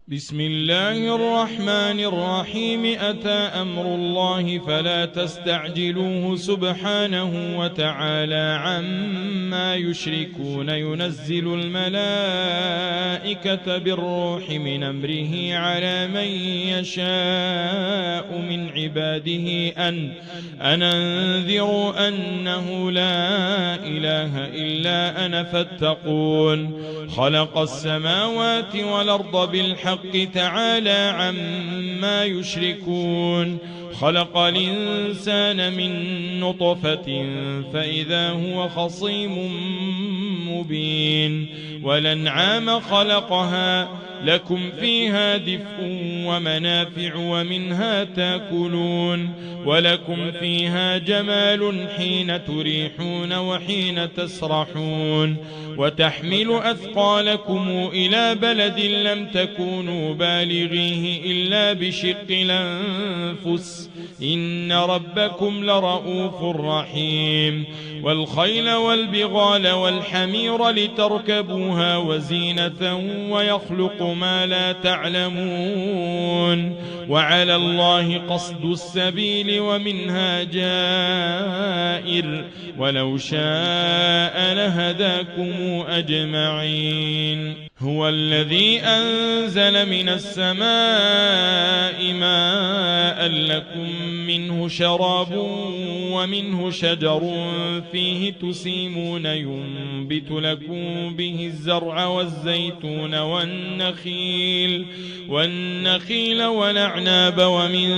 بسم الله الرحمن الرحيم. أتى أمر الله فلا تستعجلوه سبحانه وتعالى عما يشركون. ينزل الملائكة بالروح من أمره على من يشاء من عباده أن أنذروا أنه لا إله إلا أنا فاتقون. خلق السماوات والأرض بالحق تعالى عما يشركون. خلق الإنسان من نطفة فإذا هو خصيم مبين. والأنعام خلقها لكم فيها دفء ومنافع ومنها تأكلون. ولكم فيها جمال حين تريحون وحين تسرحون. وتحمل أثقالكم إلى بلد لم تكونوا بالغيه إلا بشق الأنفس إن ربكم لرؤوف رحيم. والخيل والبغال والحمير لتركبوها وزينة ويخلق ما لا تعلمون. وعلى الله قصد السبيل ومنها جائر ولو شاء لهداكم أجمعين. هو الذي أنزل من السماء ماء لكم منه شراب ومنه شجر فيه تسيمون. ينبت لكم به الزرع والزيتون والنخيل والأعناب ومن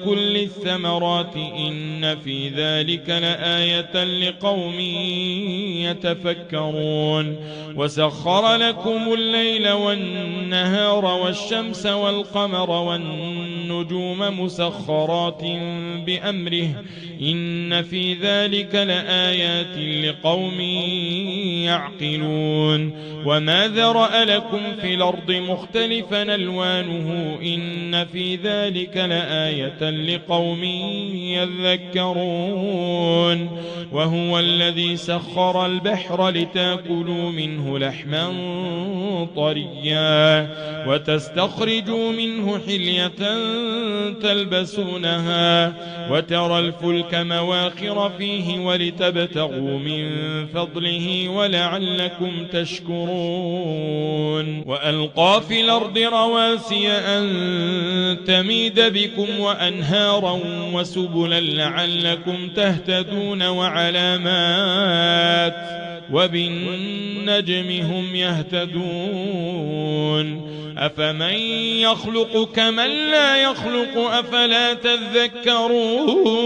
كل الثمرات إن في ذلك لآية لقوم يتفكرون. وسخر لكم الليل والنهار والشمس والقمر والنجوم مسخرات بأمره إن في ذلك لآيات لقوم يعقلون. وما ذرأ لكم في الأرض مختلفا ألوانه إن في ذلك لآية لقوم يذكرون. وهو الذي سخر البحر لتأكلوا منه لحما طريا وتستخرجوا منه حلية تلبسونها وترى الفلك مواخر فيه ولتبتغوا من فضله ولعلكم تشكرون. وألقى في الأرض رواسي أن تميد بكم وأنهارا وسبلا لعلكم تهتدون وعلامات وبالنجم هم يهتدون. أفمن يخلق كمن لا يخلق أفلا تذكرون.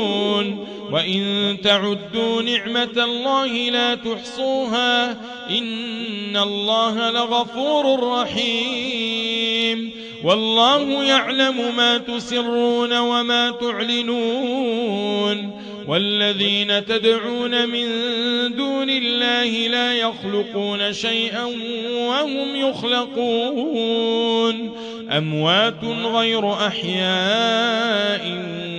وإن تعدوا نعمة الله لا تحصوها إن الله لغفور رحيم. والله يعلم ما تسرون وما تعلنون. والذين تدعون من دون الله لا يخلقون شيئا وهم يخلقون. أموات غير أحياء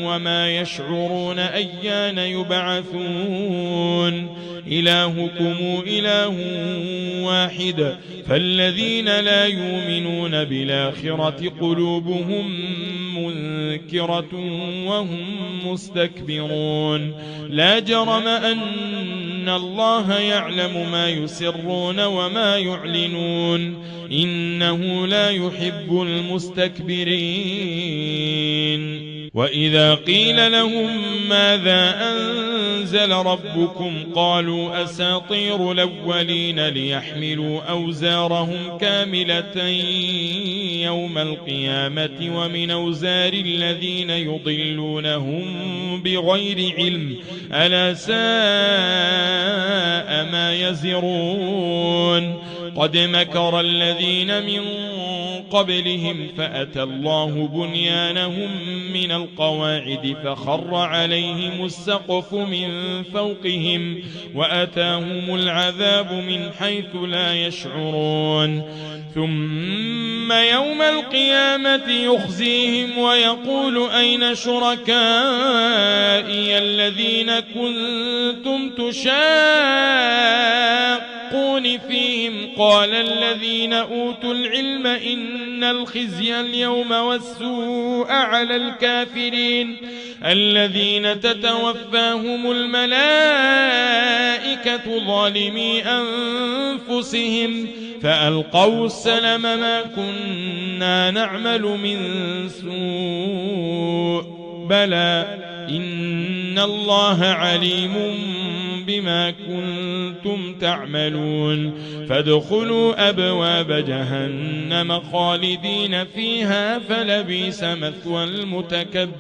وما يشعرون أيان يبعثون. إلهكم إله واحد فالذين لا يؤمنون بالآخرة قلوبهم منكرة وهم مستكبرون. لا جرم أن الله يعلم ما يسرون وما يعلنون إنه لا يحب المستكبرين. وإذا قيل لهم ماذا أنزل ربكم قالوا أساطير الأولين ليحملوا أوزارهم كاملة يوم القيامة ومن أوزار الذين يضلونهم بغير علم ألا ساء ما يزرون. قد مكر الذين من قبلهم فأتى الله بنيانهم من القواعد فخر عليهم السقف من فوقهم وأتاهم العذاب من حيث لا يشعرون. ثم يوم القيامة يخزيهم ويقول أين شركائي الذين كنتم تشاقون ينطقون فيهم قال الذين أوتوا العلم إن الخزي اليوم والسوء على الكافرين الذين تتوفاهم الملائكة ظالمي أنفسهم فألقوا السلم ما كنا نعمل من سوء بلى إن الله عليم بما كنتم تعملون فادخلوا أبواب جهنم خالدين فيها فلبئس مثوى المتكبرين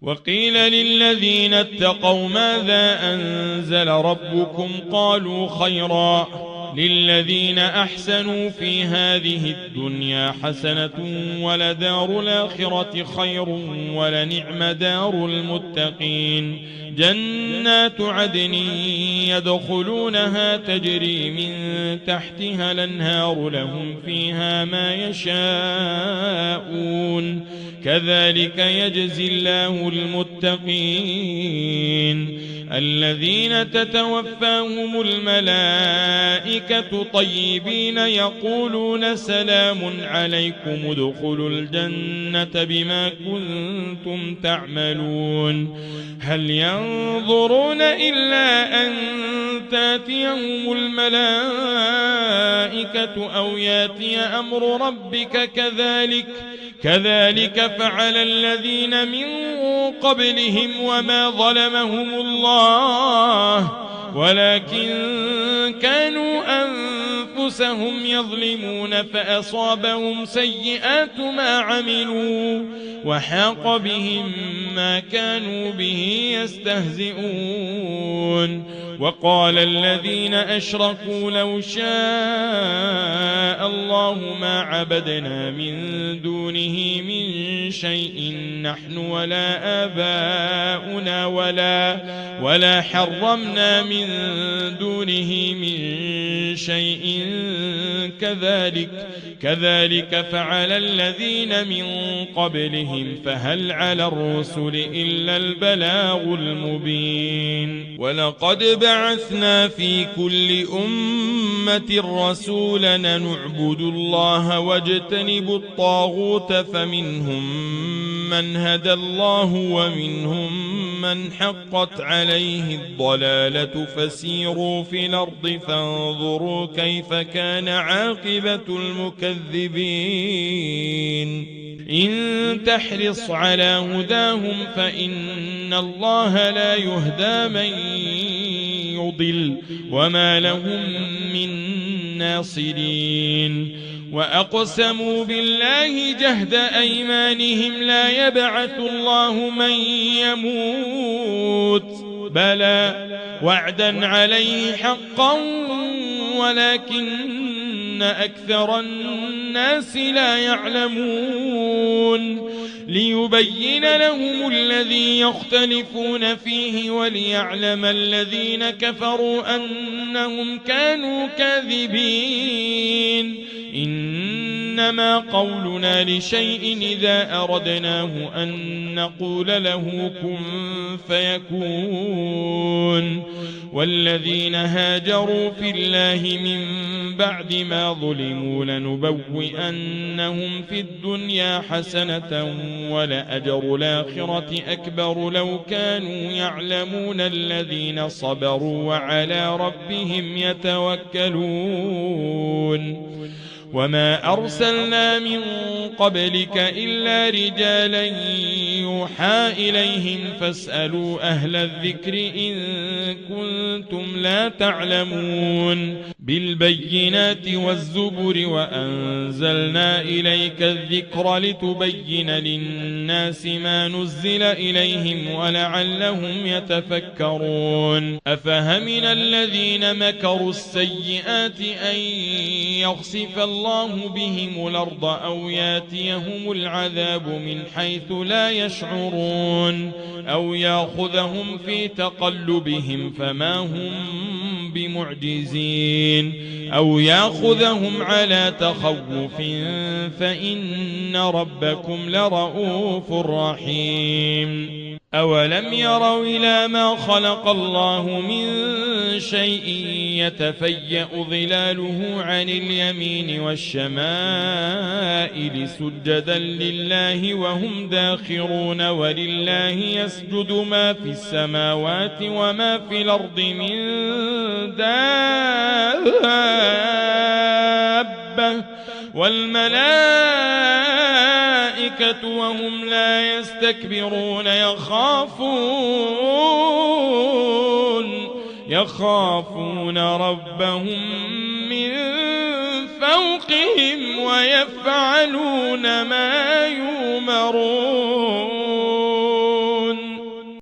وقيل للذين اتقوا ماذا أنزل ربكم قالوا خيرا للذين أحسنوا في هذه الدنيا حسنة ولدار الآخرة خير ولنعم دار المتقين جنات عدن يدخلونها تجري من تحتها الأنهار لهم فيها ما يشاءون كذلك يجزي الله المتقين الذين تتوفاهم الملائكة طيبين يقولون سلام عليكم ادخلوا الجنة بما كنتم تعملون هل ينظرون إلا أن تاتيهم الملائكة أو ياتي أمر ربك كذلك فعل الذين من قبلهم وما ظلمهم الله ولكن كانوا أنفسهم يظلمون فأصابهم سيئات ما عملوا وحاق بهم ما كانوا به يستهزئون وقال الذين أشركوا لو شاء الله ما عبدنا من دونه من شيء نحن ولا آباؤنا ولا حرمنا من دونه من شيء كذلك فعل الذين من قبلهم فهل على الرسل إلا البلاغ المبين ولقد بعثنا في كل أمة رسولا نعبد الله واجتنب الطاغوت فمنهم من هدى الله ومنهم من حقت عليه الضلالة فسيروا في الأرض فانظروا كيف كان عاقبة المكذبين إن تحرص على هداهم فإن الله لا يهدى من يضل وما لهم من ناصرين وأقسموا بالله جهد أيمانهم لا يبعث الله من يموت بلى وعدا عليه حقا ولكن أكثر الناس لا يعلمون ليبين لهم الذي يختلفون فيه وليعلم الذين كفروا أنهم كانوا كاذبين إنما قولنا لشيء إذا أردناه أن نقول له كن فيكون والذين هاجروا في الله من بعد ما ظلموا لنبوئنهم في الدنيا حسنة ولأجر الآخرة أكبر لو كانوا يعلمون الذين صبروا وعلى ربهم يتوكلون وما أرسلنا من قبلك إلا رجالا يوحى إليهم فاسألوا أهل الذكر إن كنتم لا تعلمون بالبينات والزبر وأنزلنا إليك الذكر لتبين للناس ما نزل إليهم ولعلهم يتفكرون أفهمن الذين مكروا السيئات أن يخسف الله بهم الأرض أو ياتيهم العذاب من حيث لا يشعرون أو يأخذهم في تقلبهم فما هم بمعجزين أو يأخذهم على تخوف فإن ربكم لرؤوف رحيم أولم يروا إلى ما خلق الله من شيء يتفيأ ظلاله عن اليمين والشمائل سجدا لله وهم داخرون ولله يسجد ما في السماوات وما في الأرض من دابة والملائكة وهم لا يستكبرون يخافون ربهم من فوقهم ويفعلون ما يؤمرون.